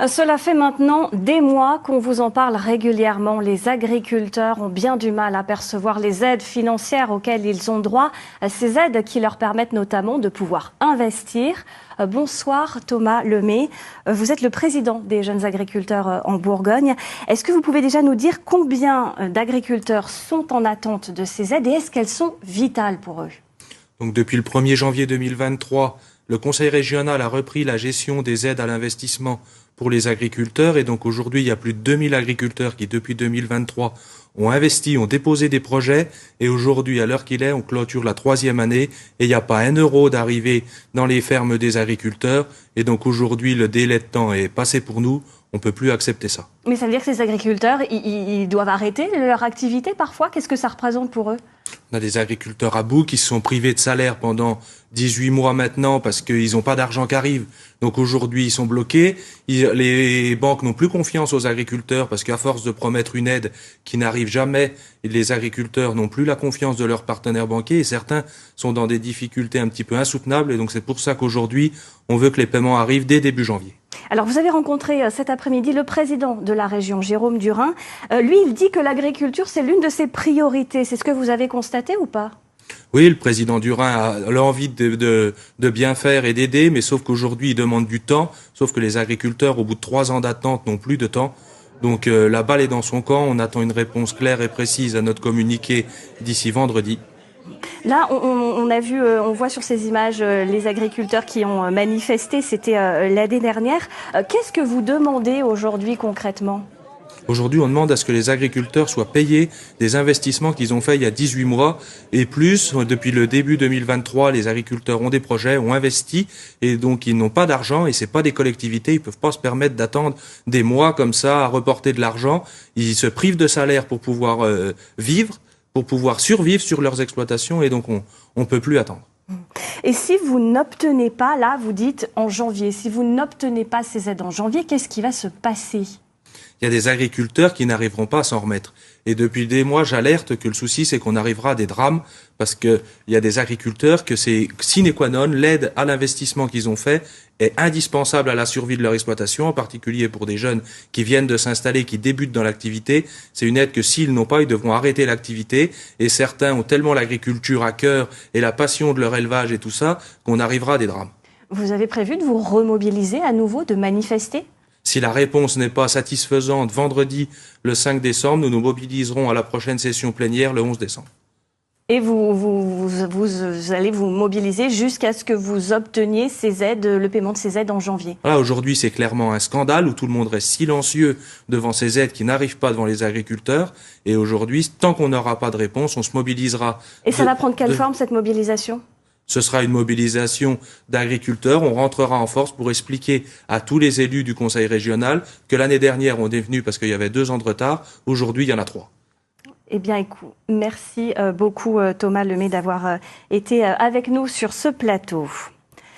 Cela fait maintenant des mois qu'on vous en parle régulièrement. Les agriculteurs ont bien du mal à percevoir les aides financières auxquelles ils ont droit. Ces aides qui leur permettent notamment de pouvoir investir. Bonsoir Thomas Lemay. Vous êtes le président des jeunes agriculteurs en Bourgogne. Est-ce que vous pouvez déjà nous dire combien d'agriculteurs sont en attente de ces aides et est-ce qu'elles sont vitales pour eux? Donc depuis le 1er janvier 2023, le Conseil régional a repris la gestion des aides à l'investissement pour les agriculteurs et donc aujourd'hui il y a plus de 2000 agriculteurs qui depuis 2023 ont investi, ont déposé des projets et aujourd'hui à l'heure qu'il est on clôture la 3e année et il n'y a pas un euro d'arrivée dans les fermes des agriculteurs et donc aujourd'hui le délai de temps est passé pour nous, on ne peut plus accepter ça. Mais ça veut dire que ces agriculteurs, ils doivent arrêter leur activité parfois? Qu'est-ce que ça représente pour eux? On a des agriculteurs à bout qui se sont privés de salaire pendant 18 mois maintenant parce qu'ils n'ont pas d'argent qui arrive. Donc aujourd'hui, ils sont bloqués. Les banques n'ont plus confiance aux agriculteurs parce qu'à force de promettre une aide qui n'arrive jamais, les agriculteurs n'ont plus la confiance de leurs partenaires banquiers et certains sont dans des difficultés un petit peu insoutenables. Et donc c'est pour ça qu'aujourd'hui, on veut que les paiements arrivent dès début janvier. Alors vous avez rencontré cet après-midi le président de la région, Jérôme Durin. Lui, il dit que l'agriculture, c'est l'une de ses priorités. C'est ce que vous avez constaté ou pas? Oui, le président Durin a l'envie de bien faire et d'aider, mais sauf qu'aujourd'hui, il demande du temps, sauf que les agriculteurs, au bout de 3 ans d'attente, n'ont plus de temps. Donc la balle est dans son camp, on attend une réponse claire et précise à notre communiqué d'ici vendredi. Là, on voit sur ces images les agriculteurs qui ont manifesté, c'était l'année dernière. Qu'est-ce que vous demandez aujourd'hui concrètement ? Aujourd'hui, on demande à ce que les agriculteurs soient payés des investissements qu'ils ont faits il y a 18 mois et plus. Depuis le début 2023, les agriculteurs ont des projets, ont investi et donc ils n'ont pas d'argent et c'est pas des collectivités. Ils peuvent pas se permettre d'attendre des mois comme ça à reporter de l'argent. Ils se privent de salaire pour pouvoir vivre, pour pouvoir survivre sur leurs exploitations et donc on peut plus attendre. Et si vous n'obtenez pas, là vous dites en janvier, si vous n'obtenez pas ces aides en janvier, qu'est-ce qui va se passer ? Il y a des agriculteurs qui n'arriveront pas à s'en remettre. Et depuis des mois, j'alerte que le souci, c'est qu'on arrivera à des drames parce que il y a des agriculteurs que c'est sine qua non, l'aide à l'investissement qu'ils ont fait est indispensable à la survie de leur exploitation, en particulier pour des jeunes qui viennent de s'installer, qui débutent dans l'activité. C'est une aide que s'ils n'ont pas, ils devront arrêter l'activité. Et certains ont tellement l'agriculture à cœur et la passion de leur élevage et tout ça qu'on arrivera à des drames. Vous avez prévu de vous remobiliser à nouveau, de manifester ? Si la réponse n'est pas satisfaisante, vendredi, le 5 décembre, nous nous mobiliserons à la prochaine session plénière, le 11 décembre. Et vous allez vous mobiliser jusqu'à ce que vous obteniez ces aides, le paiement de ces aides en janvier. Voilà, aujourd'hui, c'est clairement un scandale où tout le monde reste silencieux devant ces aides qui n'arrivent pas devant les agriculteurs. Et aujourd'hui, tant qu'on n'aura pas de réponse, on se mobilisera. Et ça va prendre quelle forme, cette mobilisation ? Ce sera une mobilisation d'agriculteurs. On rentrera en force pour expliquer à tous les élus du Conseil régional que l'année dernière, on est venu parce qu'il y avait 2 ans de retard. Aujourd'hui, il y en a 3. Eh bien, écoute, merci beaucoup Thomas Lemay d'avoir été avec nous sur ce plateau.